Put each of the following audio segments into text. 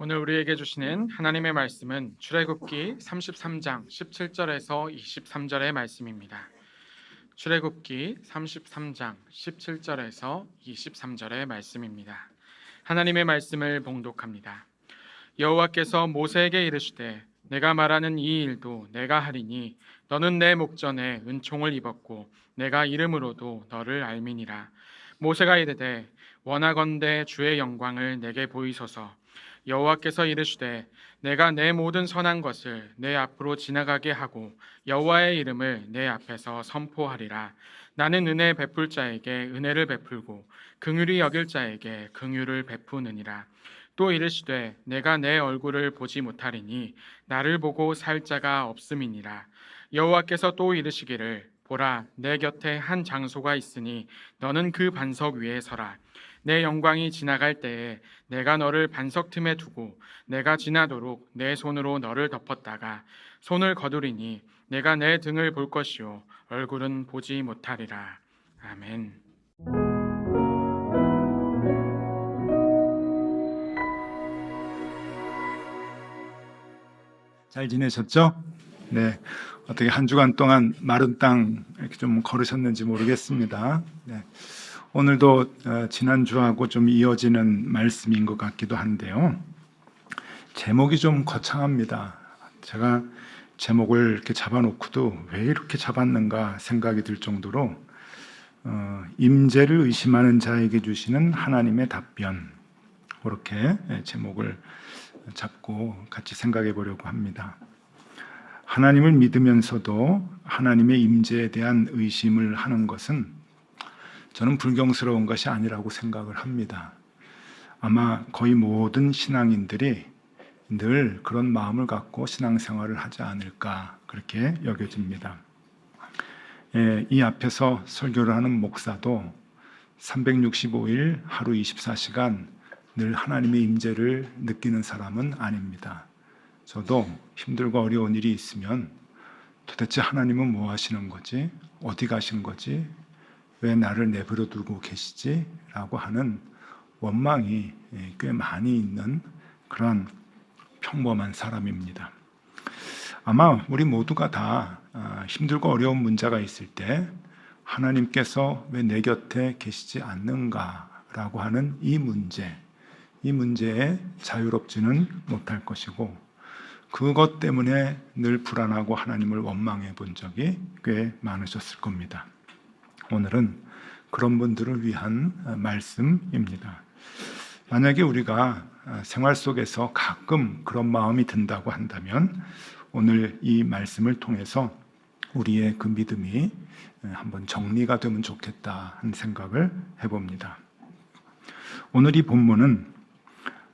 오늘 우리에게 주시는 하나님의 말씀은 출애굽기 33장 17절에서 23절의 말씀입니다. 출애굽기 33장 17절에서 23절의 말씀입니다. 하나님의 말씀을 봉독합니다. 여호와께서 모세에게 이르시되 내가 말하는 이 일도 내가 하리니 너는 내 목전에 은총을 입었고 내가 이름으로도 너를 알미니라. 모세가 이르되 원하건대 주의 영광을 내게 보이소서. 여호와께서 이르시되 내가 내 모든 선한 것을 내 앞으로 지나가게 하고 여호와의 이름을 내 앞에서 선포하리라. 나는 은혜 베풀 자에게 은혜를 베풀고 긍휼히 여길 자에게 긍휼을 베푸느니라. 또 이르시되 내가 내 얼굴을 보지 못하리니 나를 보고 살 자가 없음이니라. 여호와께서 또 이르시기를 보라 내 곁에 한 장소가 있으니 너는 그 반석 위에 서라. 내 영광이 지나갈 때에 내가 너를 반석 틈에 두고 내가 지나도록 내 손으로 너를 덮었다가 손을 거두리니 내가 내 등을 볼 것이요 얼굴은 보지 못하리라. 아멘. 잘 지내셨죠? 네. 어떻게 한 주간 동안 마른 땅 이렇게 좀 걸으셨는지 모르겠습니다. 네. 오늘도 지난주하고 좀 이어지는 말씀인 것 같기도 한데요. 제목이 좀 거창합니다. 제가 제목을 이렇게 잡아놓고도 왜 이렇게 잡았는가 생각이 들 정도로 임재를 의심하는 자에게 주시는 하나님의 답변, 그렇게 제목을 잡고 같이 생각해 보려고 합니다. 하나님을 믿으면서도 하나님의 임재에 대한 의심을 하는 것은 저는 불경스러운 것이 아니라고 생각을 합니다. 아마 거의 모든 신앙인들이 늘 그런 마음을 갖고 신앙생활을 하지 않을까 그렇게 여겨집니다. 이 앞에서 설교를 하는 목사도 365일 하루 24시간 늘 하나님의 임재를 느끼는 사람은 아닙니다. 저도 힘들고 어려운 일이 있으면 도대체 하나님은 뭐 하시는 거지? 어디 가신 거지? 왜 나를 내버려 두고 계시지? 라고 하는 원망이 꽤 많이 있는 그런 평범한 사람입니다. 아마 우리 모두가 다 힘들고 어려운 문제가 있을 때 하나님께서 왜 내 곁에 계시지 않는가라고 하는 이 문제에 자유롭지는 못할 것이고, 그것 때문에 늘 불안하고 하나님을 원망해 본 적이 꽤 많으셨을 겁니다. 오늘은 그런 분들을 위한 말씀입니다. 만약에 우리가 생활 속에서 가끔 그런 마음이 든다고 한다면 오늘 이 말씀을 통해서 우리의 그 믿음이 한번 정리가 되면 좋겠다 하는 생각을 해봅니다. 오늘 이 본문은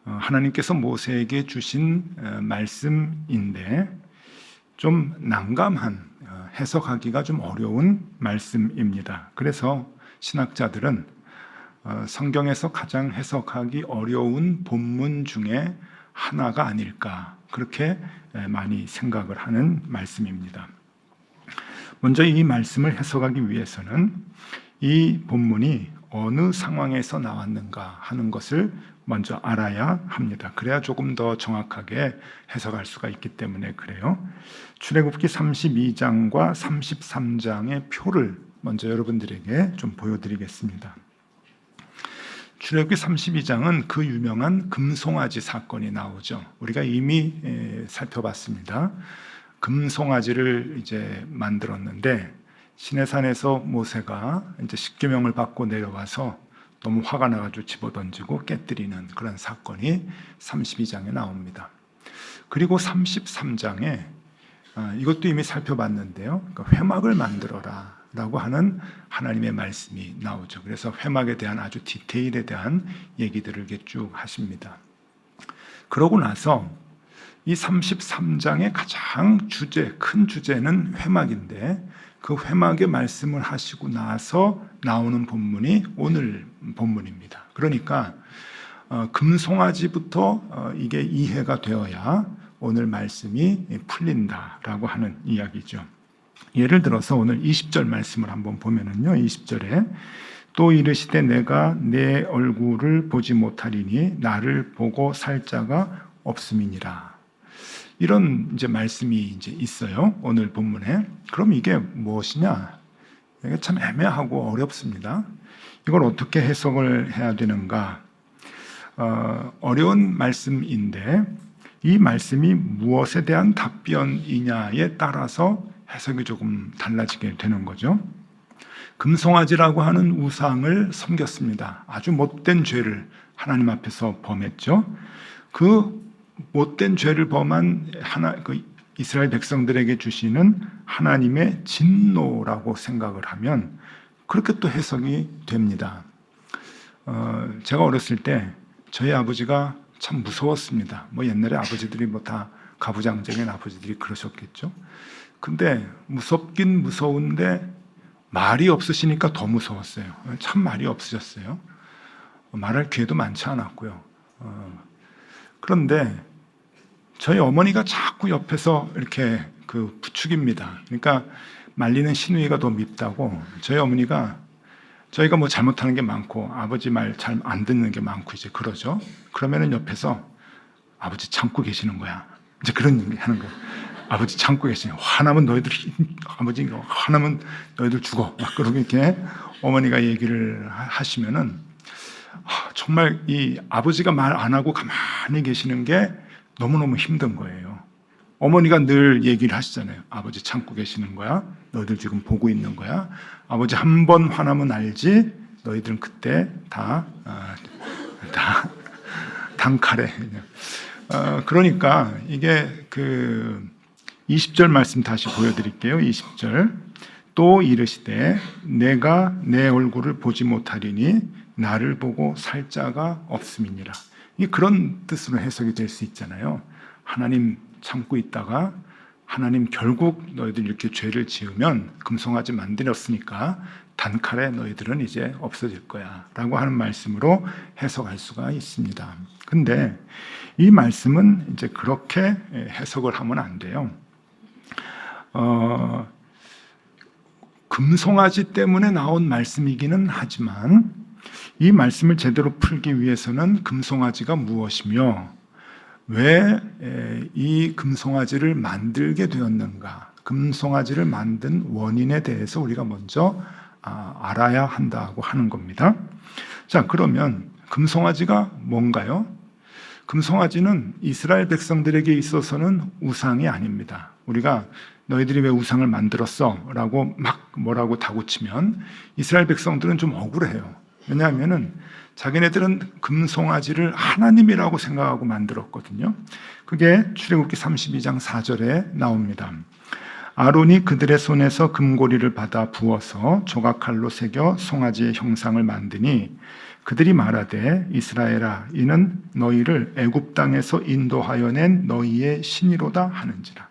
하나님께서 모세에게 주신 말씀인데 좀 난감한, 해석하기가 좀 어려운 말씀입니다. 그래서 신학자들은 성경에서 가장 해석하기 어려운 본문 중에 하나가 아닐까 그렇게 많이 생각을 하는 말씀입니다. 먼저 이 말씀을 해석하기 위해서는 이 본문이 어느 상황에서 나왔는가 하는 것을 먼저 알아야 합니다. 그래야 조금 더 정확하게 해석할 수가 있기 때문에 그래요. 출애굽기 32장과 33장의 표를 먼저 여러분들에게 좀 보여드리겠습니다. 출애굽기 32장은 그 유명한 금송아지 사건이 나오죠. 우리가 이미 살펴봤습니다. 금송아지를 이제 만들었는데 시내산에서 모세가 이제 십계명을 받고 내려와서 너무 화가 나가지고 집어던지고 깨뜨리는 그런 사건이 32장에 나옵니다. 그리고 33장에 이것도 이미 살펴봤는데요. 그러니까 회막을 만들어라 라고 하는 하나님의 말씀이 나오죠. 그래서 회막에 대한 아주 디테일에 대한 얘기들을 이렇게 쭉 하십니다. 그러고 나서 이 33장의 가장 큰 주제는 회막인데 그 회막의 말씀을 하시고 나서 나오는 본문이 오늘 본문입니다. 그러니까 금송아지부터 이게 이해가 되어야 오늘 말씀이 풀린다라고 하는 이야기죠. 예를 들어서 오늘 20절 말씀을 한번 보면은요, 20절에 또 이르시되 내가 내 얼굴을 보지 못하리니 나를 보고 살 자가 없음이니라. 이런 이제 말씀이 이제 있어요. 오늘 본문에. 그럼 이게 무엇이냐? 이게 참 애매하고 어렵습니다. 이걸 어떻게 해석을 해야 되는가? 어려운 말씀인데 이 말씀이 무엇에 대한 답변이냐에 따라서 해석이 조금 달라지게 되는 거죠. 금송아지라고 하는 우상을 섬겼습니다. 아주 못된 죄를 하나님 앞에서 범했죠. 그 못된 죄를 범한 이스라엘 백성들에게 주시는 하나님의 진노라고 생각을 하면 그렇게 또 해석이 됩니다. 제가 어렸을 때 저희 아버지가 참 무서웠습니다. 옛날에 아버지들이 다 가부장적인 아버지들이 그러셨겠죠. 근데 무섭긴 무서운데 말이 없으시니까 더 무서웠어요. 참 말이 없으셨어요. 말할 기회도 많지 않았고요. 그런데 저희 어머니가 자꾸 옆에서 이렇게 부추깁니다. 그러니까 말리는 시누이가 더 밉다고. 저희 어머니가 저희가 잘못하는 게 많고 아버지 말 잘 안 듣는 게 많고 이제 그러죠. 그러면은 옆에서 아버지 참고 계시는 거야. 이제 그런 얘기 하는 거예요. 아버지 참고 계시냐. 화나면 아버지 화나면 너희들 죽어. 막 그러고 이렇게 어머니가 얘기를 하시면은 정말 이 아버지가 말 안 하고 가만히 계시는 게 너무너무 힘든 거예요. 어머니가 늘 얘기를 하시잖아요. 아버지 참고 계시는 거야. 너희들 지금 보고 있는 거야. 아버지 한 번 화나면 알지. 너희들은 그때 다 단칼에. 그러니까 이게 20절 말씀 다시 보여드릴게요. 20절. 또 이르시되 내가 내 얼굴을 보지 못하리니 나를 보고 살 자가 없음이니라. 이게 그런 뜻으로 해석이 될 수 있잖아요. 하나님 참고 있다가 하나님 결국 너희들 이렇게 죄를 지으면 금송아지 만들었으니까 단칼에 너희들은 이제 없어질 거야 라고 하는 말씀으로 해석할 수가 있습니다. 근데 이 말씀은 이제 그렇게 해석을 하면 안 돼요. 금송아지 때문에 나온 말씀이기는 하지만 이 말씀을 제대로 풀기 위해서는 금송아지가 무엇이며 왜 이 금송아지를 만들게 되었는가, 금송아지를 만든 원인에 대해서 우리가 먼저 알아야 한다고 하는 겁니다. 자, 그러면 금송아지가 뭔가요? 금송아지는 이스라엘 백성들에게 있어서는 우상이 아닙니다. 우리가 너희들이 왜 우상을 만들었어? 라고 막 뭐라고 다구치면 이스라엘 백성들은 좀 억울해요. 왜냐하면은 자기네들은 금송아지를 하나님이라고 생각하고 만들었거든요. 그게 출애굽기 32장 4절에 나옵니다. 아론이 그들의 손에서 금고리를 받아 부어서 조각칼로 새겨 송아지의 형상을 만드니 그들이 말하되 이스라엘아 이는 너희를 애굽 땅에서 인도하여 낸 너희의 신이로다 하는지라.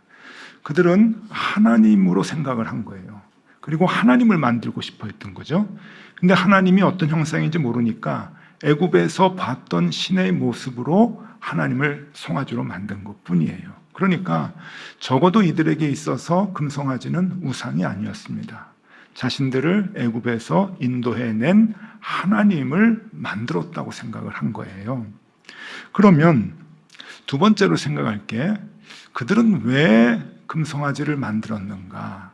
그들은 하나님으로 생각을 한 거예요. 그리고 하나님을 만들고 싶어 했던 거죠. 근데 하나님이 어떤 형상인지 모르니까 애굽에서 봤던 신의 모습으로 하나님을 송아지로 만든 것뿐이에요. 그러니까 적어도 이들에게 있어서 금송아지는 우상이 아니었습니다. 자신들을 애굽에서 인도해낸 하나님을 만들었다고 생각을 한 거예요. 그러면 두 번째로 생각할 게 그들은 왜 금송아지를 만들었는가?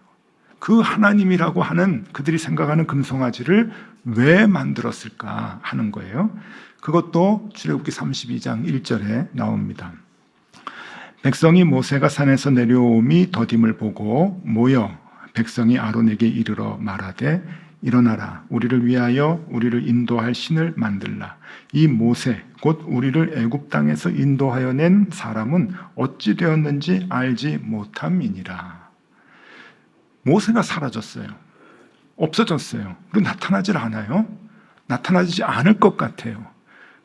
그 하나님이라고 하는 그들이 생각하는 금송아지를 왜 만들었을까 하는 거예요. 그것도 출애굽기 32장 1절에 나옵니다. 백성이 모세가 산에서 내려옴이 더딤을 보고 모여 백성이 아론에게 이르러 말하되 일어나라 우리를 위하여 우리를 인도할 신을 만들라. 이 모세 곧 우리를 애굽 땅에서 인도하여 낸 사람은 어찌 되었는지 알지 못함이니라. 모세가 사라졌어요. 없어졌어요. 그리고 나타나질 않아요. 나타나지 않을 것 같아요.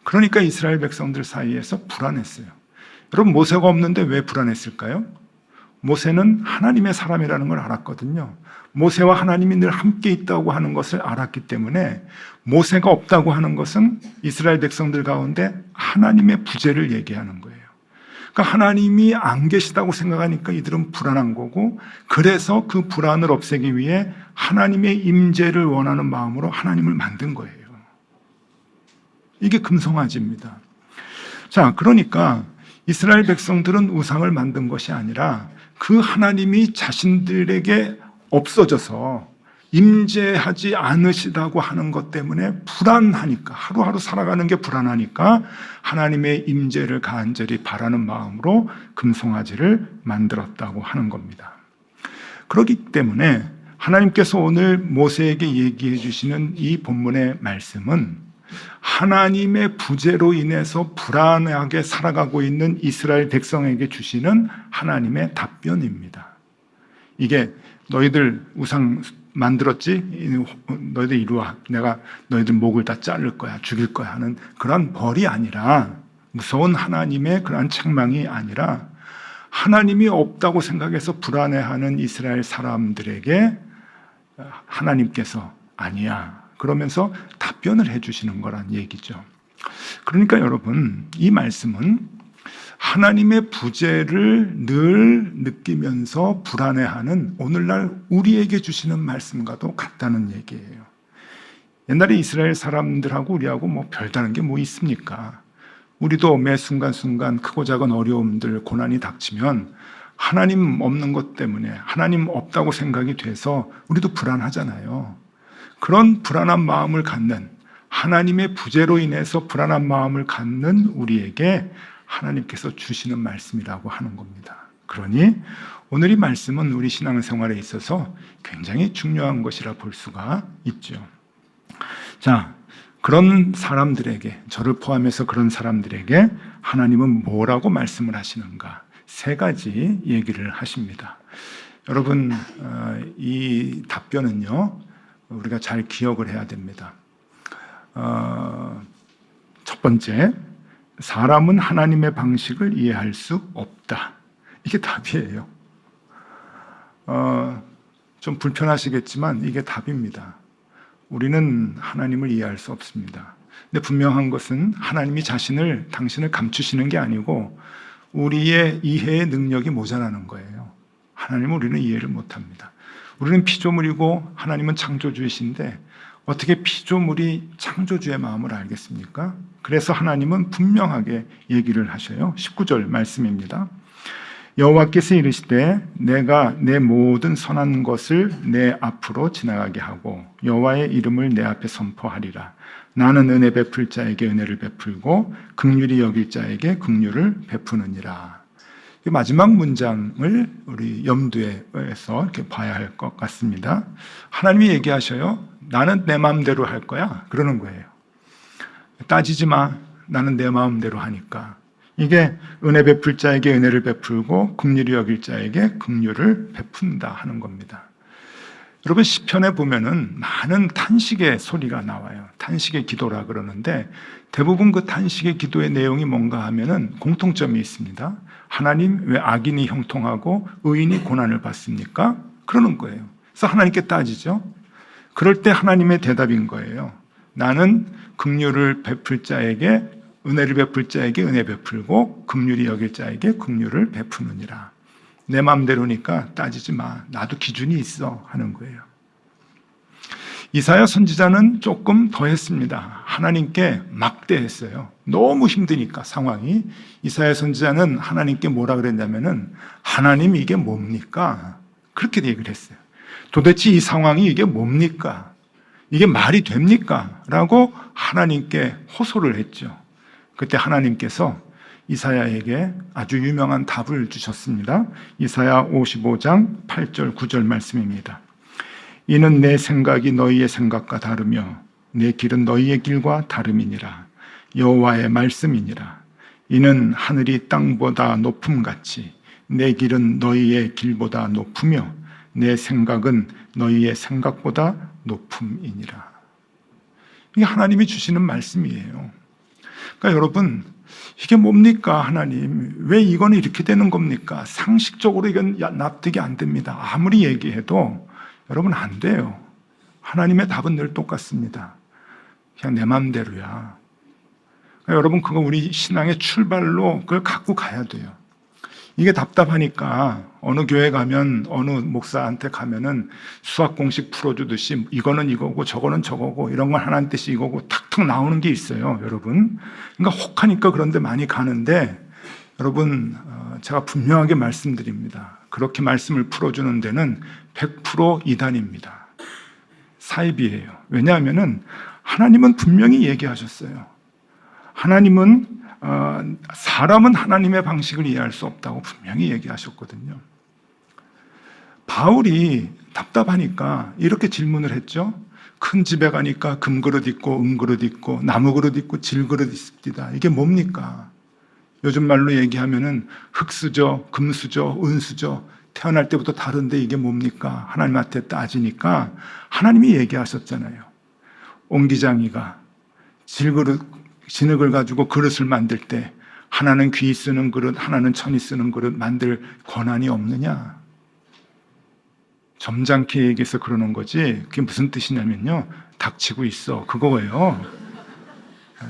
그러니까 이스라엘 백성들 사이에서 불안했어요. 여러분, 모세가 없는데 왜 불안했을까요? 모세는 하나님의 사람이라는 걸 알았거든요. 모세와 하나님이 늘 함께 있다고 하는 것을 알았기 때문에 모세가 없다고 하는 것은 이스라엘 백성들 가운데 하나님의 부재를 얘기하는 거예요. 그러니까 하나님이 안 계시다고 생각하니까 이들은 불안한 거고, 그래서 그 불안을 없애기 위해 하나님의 임재를 원하는 마음으로 하나님을 만든 거예요. 이게 금송아지입니다. 자, 그러니까 이스라엘 백성들은 우상을 만든 것이 아니라 그 하나님이 자신들에게 없어져서 임재하지 않으시다고 하는 것 때문에 불안하니까, 하루하루 살아가는 게 불안하니까 하나님의 임재를 간절히 바라는 마음으로 금송아지를 만들었다고 하는 겁니다. 그렇기 때문에 하나님께서 오늘 모세에게 얘기해 주시는 이 본문의 말씀은 하나님의 부재로 인해서 불안하게 살아가고 있는 이스라엘 백성에게 주시는 하나님의 답변입니다. 이게 너희들 우상 만들었지? 너희들 이리 와. 내가 너희들 목을 다 자를 거야. 죽일 거야 하는 그런 벌이 아니라, 무서운 하나님의 그런 책망이 아니라, 하나님이 없다고 생각해서 불안해하는 이스라엘 사람들에게 하나님께서 아니야 그러면서 답변을 해주시는 거란 얘기죠. 그러니까 여러분, 이 말씀은 하나님의 부재를 늘 느끼면서 불안해하는 오늘날 우리에게 주시는 말씀과도 같다는 얘기예요. 옛날에 이스라엘 사람들하고 우리하고 뭐 별다른 게 뭐 있습니까? 우리도 매 순간순간 크고 작은 어려움들, 고난이 닥치면 하나님 없는 것 때문에, 하나님 없다고 생각이 돼서 우리도 불안하잖아요. 그런 불안한 마음을 갖는, 하나님의 부재로 인해서 불안한 마음을 갖는 우리에게 하나님께서 주시는 말씀이라고 하는 겁니다. 그러니 오늘 이 말씀은 우리 신앙생활에 있어서 굉장히 중요한 것이라 볼 수가 있죠. 자, 그런 사람들에게, 저를 포함해서 그런 사람들에게 하나님은 뭐라고 말씀을 하시는가? 세 가지 얘기를 하십니다. 여러분, 이 답변은요, 우리가 잘 기억을 해야 됩니다. 첫 번째, 사람은 하나님의 방식을 이해할 수 없다. 이게 답이에요. 좀 불편하시겠지만 이게 답입니다. 우리는 하나님을 이해할 수 없습니다. 근데 분명한 것은 하나님이 당신을 감추시는 게 아니고 우리의 이해의 능력이 모자라는 거예요. 하나님은 우리는 이해를 못합니다. 우리는 피조물이고 하나님은 창조주이신데 어떻게 피조물이 창조주의 마음을 알겠습니까? 그래서 하나님은 분명하게 얘기를 하셔요. 19절 말씀입니다. 여호와께서 이르시되 내가 내 모든 선한 것을 내 앞으로 지나가게 하고 여호와의 이름을 내 앞에 선포하리라. 나는 은혜 베풀 자에게 은혜를 베풀고 긍휼히 여길 자에게 긍휼을 베푸느니라. 이 마지막 문장을 우리 염두에서 이렇게 봐야 할 것 같습니다. 하나님이 얘기하셔요. 나는 내 마음대로 할 거야. 그러는 거예요. 따지지 마. 나는 내 마음대로 하니까. 이게 은혜 베풀 자에게 은혜를 베풀고 긍휼히 여길 자에게 긍휼을 베푼다 하는 겁니다. 여러분, 시편에 보면은 많은 탄식의 소리가 나와요. 탄식의 기도라 그러는데 대부분 그 탄식의 기도의 내용이 뭔가 하면은 공통점이 있습니다. 하나님, 왜 악인이 형통하고 의인이 고난을 받습니까? 그러는 거예요. 그래서 하나님께 따지죠. 그럴 때 하나님의 대답인 거예요. 나는 긍휼을 베풀 자에게, 은혜를 베풀 자에게 은혜 베풀고 긍휼히 여길 자에게 긍휼을 베푸느니라. 내 마음대로니까 따지지 마. 나도 기준이 있어 하는 거예요. 이사야 선지자는 조금 더 했습니다. 하나님께 막대했어요. 너무 힘드니까 상황이. 이사야 선지자는 하나님께 뭐라 그랬냐면은 하나님 이게 뭡니까? 그렇게 얘기를 했어요. 도대체 이 상황이 이게 뭡니까? 이게 말이 됩니까? 라고 하나님께 호소를 했죠. 그때 하나님께서 이사야에게 아주 유명한 답을 주셨습니다. 이사야 55장 8절 9절 말씀입니다. 이는 내 생각이 너희의 생각과 다르며 내 길은 너희의 길과 다름이니라. 여호와의 말씀이니라. 이는 하늘이 땅보다 높음같이 내 길은 너희의 길보다 높으며 내 생각은 너희의 생각보다 높음이니라. 이게 하나님이 주시는 말씀이에요. 그러니까 여러분, 이게 뭡니까? 하나님, 왜 이거는 이렇게 되는 겁니까? 상식적으로 이건 납득이 안 됩니다. 아무리 얘기해도 여러분 안 돼요. 하나님의 답은 늘 똑같습니다. 그냥 내 마음대로야. 그러니까 여러분, 그거 우리 신앙의 출발로 그걸 갖고 가야 돼요. 이게 답답하니까 어느 교회 가면, 어느 목사한테 가면은 수학 공식 풀어주듯이 이거는 이거고 저거는 저거고 이런 건 하나님 뜻이 이거고 탁탁 나오는 게 있어요, 여러분. 그러니까 혹하니까 그런데 많이 가는데 여러분, 제가 분명하게 말씀드립니다. 그렇게 말씀을 풀어주는 데는 100% 이단입니다. 사입이에요. 왜냐하면 하나님은 분명히 얘기하셨어요. 하나님은 사람은 하나님의 방식을 이해할 수 없다고 분명히 얘기하셨거든요. 바울이 답답하니까 이렇게 질문을 했죠. 큰 집에 가니까 금그릇 있고 은그릇 있고 나무그릇 있고 질그릇 있습니다. 이게 뭡니까? 요즘 말로 얘기하면은 흙수저, 금수저, 은수저, 태어날 때부터 다른데 이게 뭡니까? 하나님한테 따지니까 하나님이 얘기하셨잖아요. 옹기장이가 질그릇, 진흙을 가지고 그릇을 만들 때 하나는 귀 쓰는 그릇, 하나는 천이 쓰는 그릇 만들 권한이 없느냐? 점잖게 얘기해서 그러는 거지. 그게 무슨 뜻이냐면요, 닥치고 있어, 그거예요.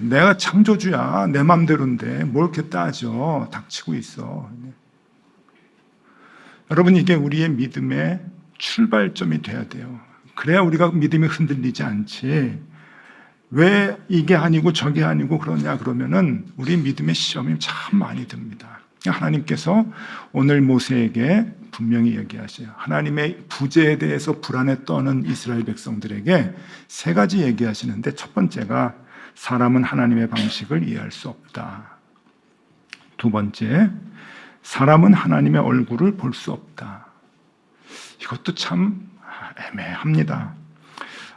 내가 창조주야, 내 맘대로인데 뭘 이렇게 따져. 닥치고 있어. 여러분, 이게 우리의 믿음의 출발점이 돼야 돼요. 그래야 우리가 믿음이 흔들리지 않지. 왜 이게 아니고 저게 아니고 그러냐 그러면은 우리 믿음의 시험이 참 많이 듭니다. 하나님께서 오늘 모세에게 분명히 얘기하셔요. 하나님의 부재에 대해서 불안에 떠는 이스라엘 백성들에게 세 가지 얘기하시는데, 첫 번째가 사람은 하나님의 방식을 이해할 수 없다. 두 번째, 사람은 하나님의 얼굴을 볼 수 없다. 이것도 참 애매합니다.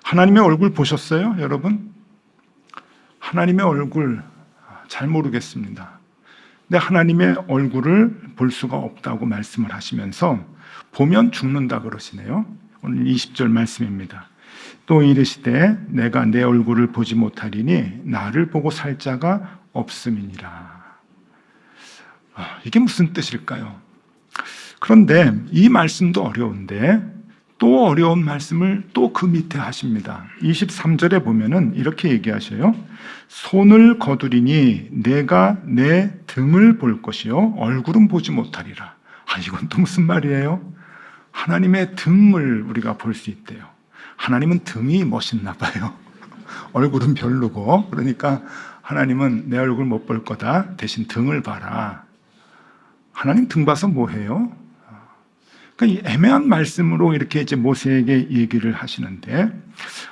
하나님의 얼굴 보셨어요, 여러분? 하나님의 얼굴 잘 모르겠습니다. 근데 하나님의 얼굴을 볼 수가 없다고 말씀을 하시면서 보면 죽는다 그러시네요. 오늘 20절 말씀입니다. 또 이르시되 내가 내 얼굴을 보지 못하리니 나를 보고 살 자가 없음이니라. 이게 무슨 뜻일까요? 그런데 이 말씀도 어려운데 또 어려운 말씀을 또 그 밑에 하십니다. 23절에 보면은 이렇게 얘기하셔요. 손을 거두리니 내가 내 등을 볼 것이요 얼굴은 보지 못하리라. 이건 또 무슨 말이에요? 하나님의 등을 우리가 볼 수 있대요. 하나님은 등이 멋있나 봐요. 얼굴은 별로고. 그러니까 하나님은 내 얼굴 못 볼 거다, 대신 등을 봐라. 하나님 등 봐서 뭐 해요? 그러니까 이 애매한 말씀으로 이렇게 이제 모세에게 얘기를 하시는데,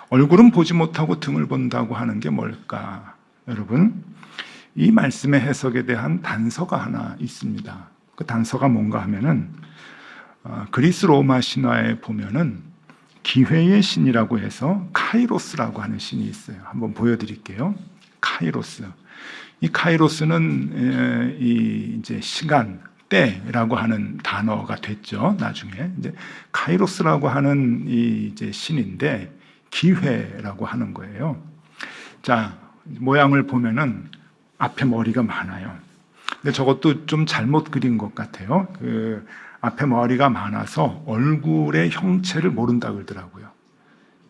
얼굴은 보지 못하고 등을 본다고 하는 게 뭘까? 여러분, 이 말씀의 해석에 대한 단서가 하나 있습니다. 그 단서가 뭔가 하면은 그리스 로마 신화에 보면은 기회의 신이라고 해서 카이로스라고 하는 신이 있어요. 한번 보여드릴게요. 카이로스. 이 카이로스는 이제 시간, 때라고 하는 단어가 됐죠. 나중에 이제 카이로스라고 하는 이 이제 신인데 기회라고 하는 거예요. 자, 모양을 보면은 앞에 머리가 많아요. 근데 저것도 좀 잘못 그린 것 같아요. 그 앞에 머리가 많아서 얼굴의 형체를 모른다 그러더라고요.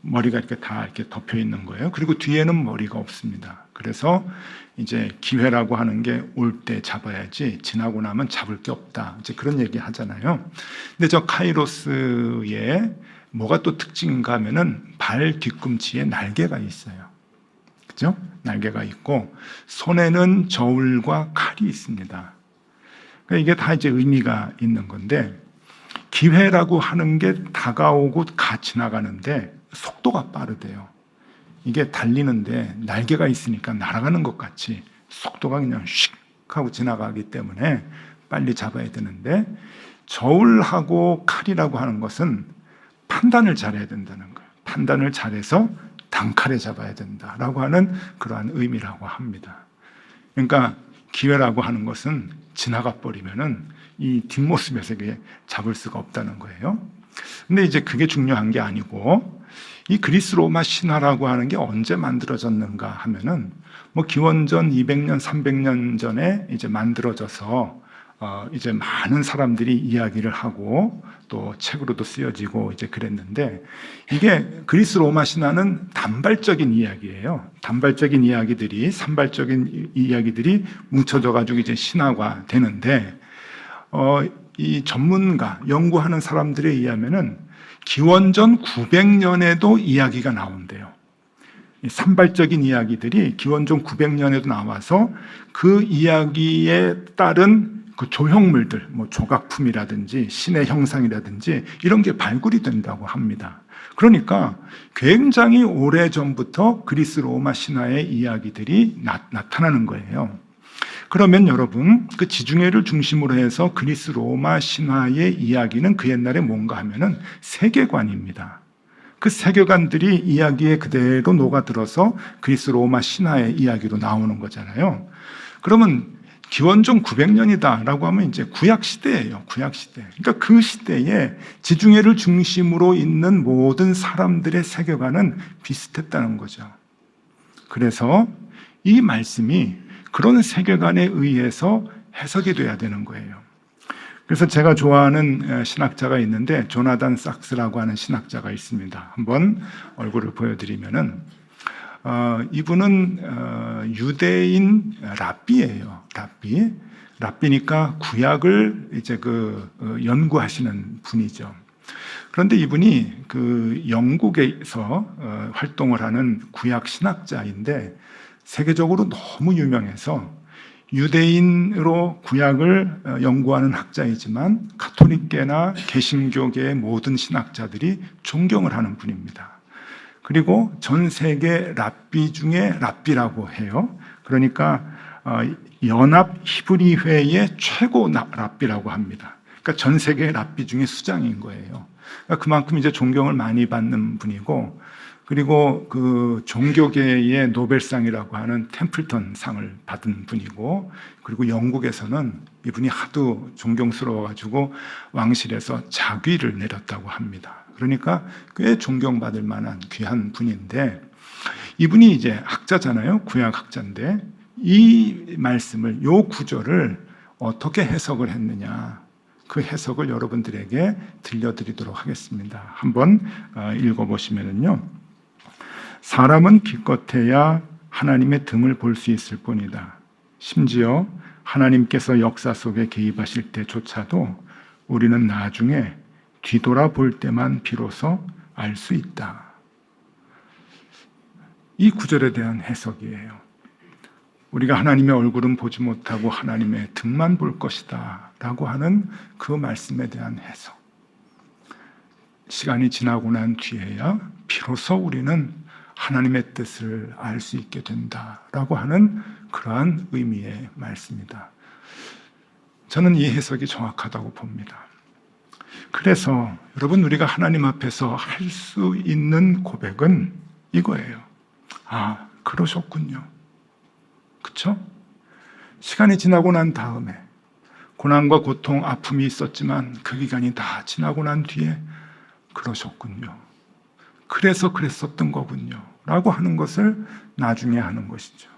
머리가 이렇게 다 이렇게 덮여 있는 거예요. 그리고 뒤에는 머리가 없습니다. 그래서 이제 기회라고 하는 게 올 때 잡아야지 지나고 나면 잡을 게 없다. 이제 그런 얘기 하잖아요. 근데 저 카이로스에 뭐가 또 특징인가 하면은 발 뒤꿈치에 날개가 있어요. 그죠? 날개가 있고 손에는 저울과 칼이 있습니다. 그러니까 이게 다 이제 의미가 있는 건데, 기회라고 하는 게 다가오고 지나가는데 속도가 빠르대요. 이게 달리는데 날개가 있으니까 날아가는 것 같이 속도가 그냥 휙 하고 지나가기 때문에 빨리 잡아야 되는데, 저울하고 칼이라고 하는 것은 판단을 잘해야 된다는 거예요. 판단을 잘해서 단칼에 잡아야 된다라고 하는 그러한 의미라고 합니다. 그러니까 기회라고 하는 것은 지나가 버리면은 이 뒷모습에서 이게 잡을 수가 없다는 거예요. 근데 이제 그게 중요한 게 아니고, 이 그리스 로마 신화라고 하는 게 언제 만들어졌는가 하면은 뭐 기원전 200년, 300년 전에 이제 만들어져서 이제 많은 사람들이 이야기를 하고 또 책으로도 쓰여지고 이제 그랬는데, 이게 그리스 로마 신화는 단발적인 이야기예요. 단발적인 이야기들이, 산발적인 이야기들이 뭉쳐져 가지고 이제 신화가 되는데, 이 전문가, 연구하는 사람들에 의하면은 기원전 900년에도 이야기가 나온대요. 산발적인 이야기들이 기원전 900년에도 나와서 그 이야기에 따른 그 조형물들, 뭐 조각품이라든지 신의 형상이라든지 이런 게 발굴이 된다고 합니다. 그러니까 굉장히 오래전부터 그리스 로마 신화의 이야기들이 나타나는 거예요. 그러면 여러분, 그 지중해를 중심으로 해서 그리스 로마 신화의 이야기는 그 옛날에 뭔가 하면은 세계관입니다. 그 세계관들이 이야기에 그대로 녹아들어서 그리스 로마 신화의 이야기로 나오는 거잖아요. 그러면 기원전 900년이다라고 하면 이제 구약 시대예요. 구약 시대. 그러니까 그 시대에 지중해를 중심으로 있는 모든 사람들의 세계관은 비슷했다는 거죠. 그래서 이 말씀이 그런 세계관에 의해서 해석이 돼야 되는 거예요. 그래서 제가 좋아하는 신학자가 있는데 조나단 sak스라고 하는 신학자가 있습니다. 한번 얼굴을 보여드리면은 이분은 유대인 랍비예요. 랍비니까 구약을 이제 연구하시는 분이죠. 그런데 이분이 그 영국에서 활동을 하는 구약 신학자인데 세계적으로 너무 유명해서 유대인으로 구약을 연구하는 학자이지만 가톨릭계나 개신교계의 모든 신학자들이 존경을 하는 분입니다. 그리고 전 세계 랍비 중에 랍비라고 해요. 그러니까 연합 히브리회의 최고 랍비라고 합니다. 그러니까 전 세계 랍비 중에 수장인 거예요. 그러니까 그만큼 이제 존경을 많이 받는 분이고, 그리고 그 종교계의 노벨상이라고 하는 템플턴 상을 받은 분이고, 그리고 영국에서는 이분이 하도 존경스러워가지고 왕실에서 자귀를 내렸다고 합니다. 그러니까 꽤 존경받을 만한 귀한 분인데, 이분이 이제 학자잖아요. 구약 학자인데 이 말씀을, 요 구절을 어떻게 해석을 했느냐, 그 해석을 여러분들에게 들려드리도록 하겠습니다. 한번 읽어보시면은요, 사람은 기껏해야 하나님의 등을 볼 수 있을 뿐이다. 심지어 하나님께서 역사 속에 개입하실 때조차도 우리는 나중에 뒤돌아볼 때만 비로소 알 수 있다. 이 구절에 대한 해석이에요. 우리가 하나님의 얼굴은 보지 못하고 하나님의 등만 볼 것이다 라고 하는 그 말씀에 대한 해석. 시간이 지나고 난 뒤에야 비로소 우리는 하나님의 뜻을 알 수 있게 된다라고 하는 그러한 의미의 말씀이다. 저는 이 해석이 정확하다고 봅니다. 그래서 여러분, 우리가 하나님 앞에서 할 수 있는 고백은 이거예요. 아, 그러셨군요. 그쵸? 시간이 지나고 난 다음에 고난과 고통, 아픔이 있었지만 그 기간이 다 지나고 난 뒤에 그러셨군요. 그래서 그랬었던 거군요. 라고 하는 것을 나중에 하는 것이죠.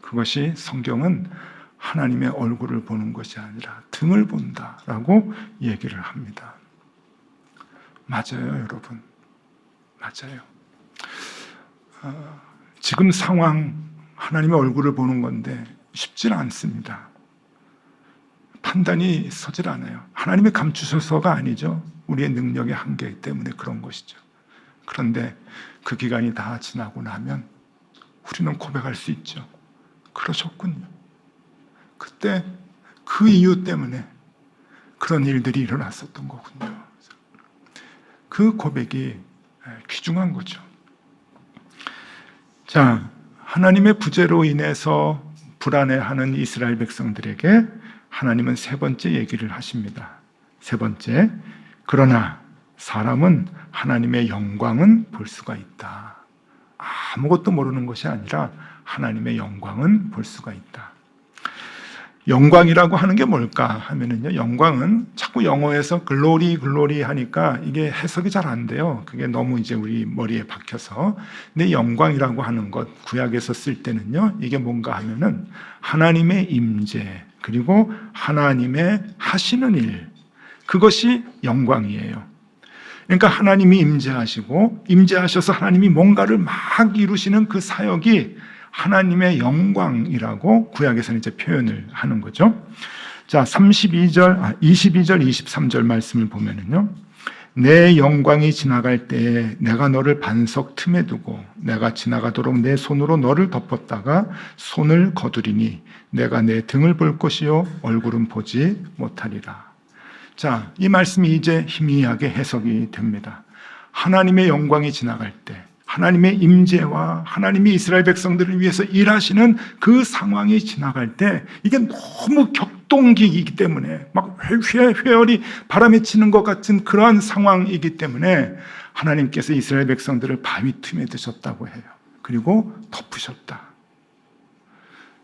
그것이 성경은 하나님의 얼굴을 보는 것이 아니라 등을 본다라고 얘기를 합니다. 맞아요, 여러분. 맞아요. 지금 상황, 하나님의 얼굴을 보는 건데 쉽지 않습니다. 판단이 서질 않아요. 하나님이 감추셔서가 아니죠. 우리의 능력의 한계 때문에 그런 것이죠. 그런데 그 기간이 다 지나고 나면 우리는 고백할 수 있죠. 그러셨군요. 그때 그 이유 때문에 그런 일들이 일어났었던 거군요. 그 고백이 귀중한 거죠. 자, 하나님의 부재로 인해서 불안해하는 이스라엘 백성들에게 하나님은 세 번째 얘기를 하십니다. 세 번째, 그러나 사람은 하나님의 영광은 볼 수가 있다. 아무것도 모르는 것이 아니라 하나님의 영광은 볼 수가 있다. 영광이라고 하는 게 뭘까 하면은요, 영광은 자꾸 영어에서 글로리 하니까 이게 해석이 잘 안 돼요. 그게 너무 이제 우리 머리에 박혀서. 근데 영광이라고 하는 것, 구약에서 쓸 때는요, 이게 뭔가 하면은 하나님의 임재, 그리고 하나님의 하시는 일, 그것이 영광이에요. 그러니까 하나님이 임재하셔서 하나님이 뭔가를 막 이루시는 그 사역이 하나님의 영광이라고 구약에서는 이제 표현을 하는 거죠. 자, 22절, 23절 말씀을 보면은요, 내 영광이 지나갈 때에 내가 너를 반석 틈에 두고 내가 지나가도록 내 손으로 너를 덮었다가 손을 거두리니 내가 내 등을 볼 것이요 얼굴은 보지 못하리라. 자, 이 말씀이 이제 희미하게 해석이 됩니다. 하나님의 영광이 지나갈 때 하나님의 임재와 하나님이 이스라엘 백성들을 위해서 일하시는 그 상황이 지나갈 때 이게 너무 격동기이기 때문에 막 회열이 바람에 치는 것 같은 그러한 상황이기 때문에 하나님께서 이스라엘 백성들을 바위 틈에 두셨다고 해요. 그리고 덮으셨다.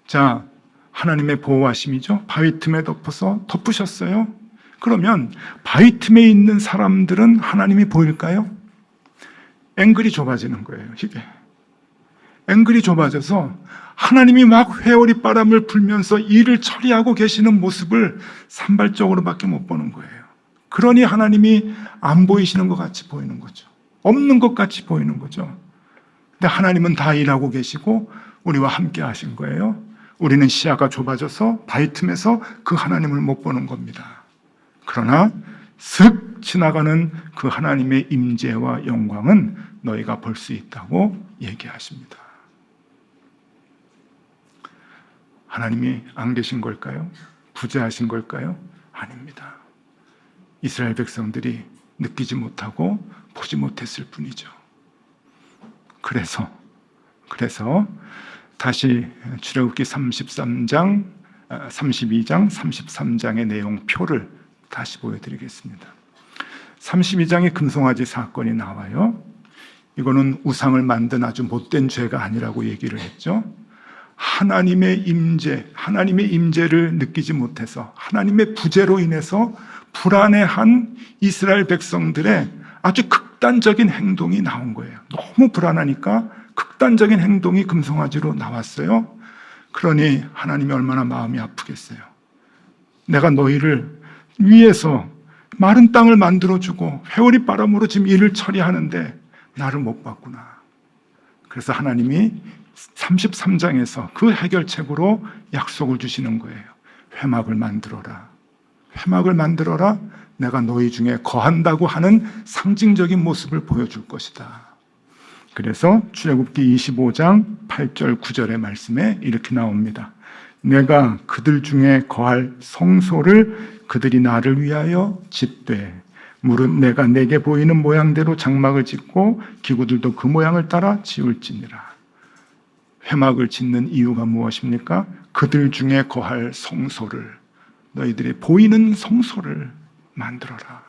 자, 하나님의 보호하심이죠. 바위 틈에 덮어서 덮으셨어요. 그러면 바위 틈에 있는 사람들은 하나님이 보일까요? 앵글이 좁아지는 거예요. 이게 앵글이 좁아져서 하나님이 막 회오리 바람을 불면서 일을 처리하고 계시는 모습을 산발적으로밖에 못 보는 거예요. 그러니 하나님이 안 보이시는 것 같이 보이는 거죠. 없는 것 같이 보이는 거죠. 근데 하나님은 다 일하고 계시고 우리와 함께 하신 거예요. 우리는 시야가 좁아져서 바위 틈에서 그 하나님을 못 보는 겁니다. 그러나 슥 지나가는 그 하나님의 임재와 영광은 너희가 볼 수 있다고 얘기하십니다. 하나님이 안 계신 걸까요? 부재하신 걸까요? 아닙니다. 이스라엘 백성들이 느끼지 못하고 보지 못했을 뿐이죠. 그래서 다시 출애굽기 32장, 33장의 내용표를 다시 보여드리겠습니다. 32장에 금송아지 사건이 나와요. 이거는 우상을 만든 아주 못된 죄가 아니라고 얘기를 했죠. 하나님의 임재를 느끼지 못해서 하나님의 부재로 인해서 불안해한 이스라엘 백성들의 아주 극단적인 행동이 나온 거예요. 너무 불안하니까 극단적인 행동이 금송아지로 나왔어요. 그러니 하나님이 얼마나 마음이 아프겠어요. 내가 너희를 위해서 마른 땅을 만들어주고 회오리 바람으로 지금 일을 처리하는데 나를 못 봤구나. 그래서 하나님이 33장에서 그 해결책으로 약속을 주시는 거예요. 회막을 만들어라. 회막을 만들어라. 내가 너희 중에 거한다고 하는 상징적인 모습을 보여줄 것이다. 그래서 출애굽기 25장 8절 9절의 말씀에 이렇게 나옵니다. 내가 그들 중에 거할 성소를 그들이 나를 위하여 짓되 물은 내가 내게 보이는 모양대로 장막을 짓고 기구들도 그 모양을 따라 지을지니라. 회막을 짓는 이유가 무엇입니까? 그들 중에 거할 성소를, 너희들이 보이는 성소를 만들어라.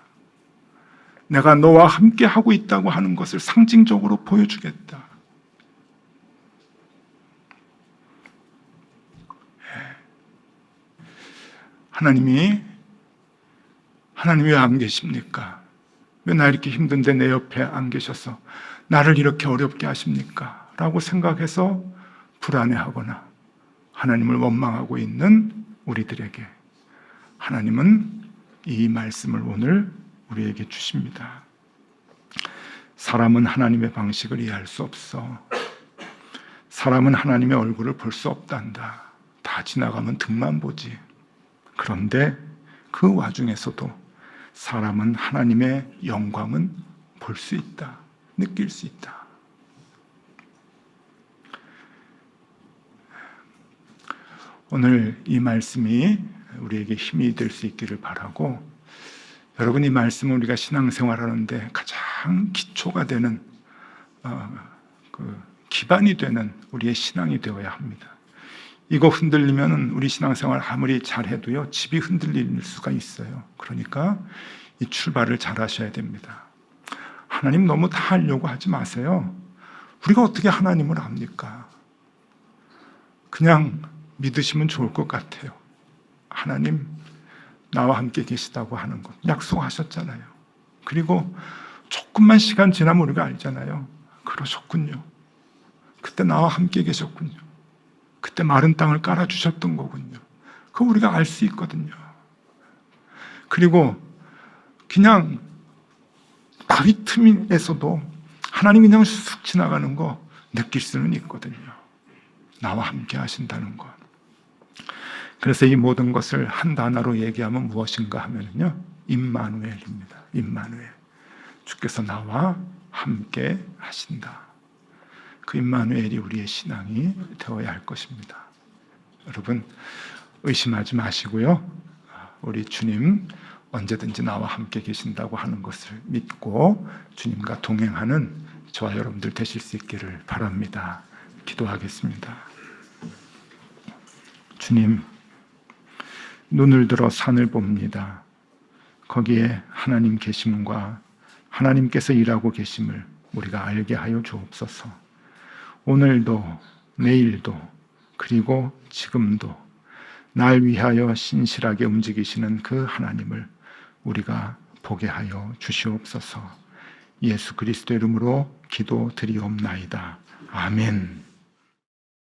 내가 너와 함께 하고 있다고 하는 것을 상징적으로 보여주겠다. 하나님이 왜 안 계십니까? 왜 나 이렇게 힘든데 내 옆에 안 계셔서 나를 이렇게 어렵게 하십니까? 라고 생각해서 불안해하거나 하나님을 원망하고 있는 우리들에게 하나님은 이 말씀을 오늘 우리에게 주십니다. 사람은 하나님의 방식을 이해할 수 없어. 사람은 하나님의 얼굴을 볼 수 없단다. 다 지나가면 등만 보지. 그런데 그 와중에서도 사람은 하나님의 영광은 볼 수 있다. 느낄 수 있다. 오늘 이 말씀이 우리에게 힘이 될 수 있기를 바라고, 여러분, 이 말씀은 우리가 신앙생활하는데 가장 기초가 되는 기반이 되는 우리의 신앙이 되어야 합니다. 이거 흔들리면 우리 신앙생활 아무리 잘해도요, 집이 흔들릴 수가 있어요. 그러니까 이 출발을 잘 하셔야 됩니다. 하나님 너무 다 하려고 하지 마세요. 우리가 어떻게 하나님을 압니까? 그냥 믿으시면 좋을 것 같아요. 하나님 나와 함께 계시다고 하는 것 약속하셨잖아요. 그리고 조금만 시간 지나면 우리가 알잖아요. 그러셨군요. 그때 나와 함께 계셨군요. 그때 마른 땅을 깔아주셨던 거군요. 그거 우리가 알 수 있거든요. 그리고 그냥 바위 틈에서도 하나님이 그냥 쑥 지나가는 거 느낄 수는 있거든요. 나와 함께 하신다는 것. 그래서 이 모든 것을 한 단어로 얘기하면 무엇인가 하면요, 임마누엘입니다. 임마누엘. 주께서 나와 함께 하신다. 그 임마누엘이 우리의 신앙이 되어야 할 것입니다. 여러분 의심하지 마시고요. 우리 주님 언제든지 나와 함께 계신다고 하는 것을 믿고 주님과 동행하는 저와 여러분들 되실 수 있기를 바랍니다. 기도하겠습니다. 주님, 눈을 들어 산을 봅니다. 거기에 하나님 계심과 하나님께서 일하고 계심을 우리가 알게 하여 주옵소서. 오늘도 내일도 그리고 지금도 날 위하여 신실하게 움직이시는 그 하나님을 우리가 보게 하여 주시옵소서. 예수 그리스도의 이름으로 기도드리옵나이다. 아멘.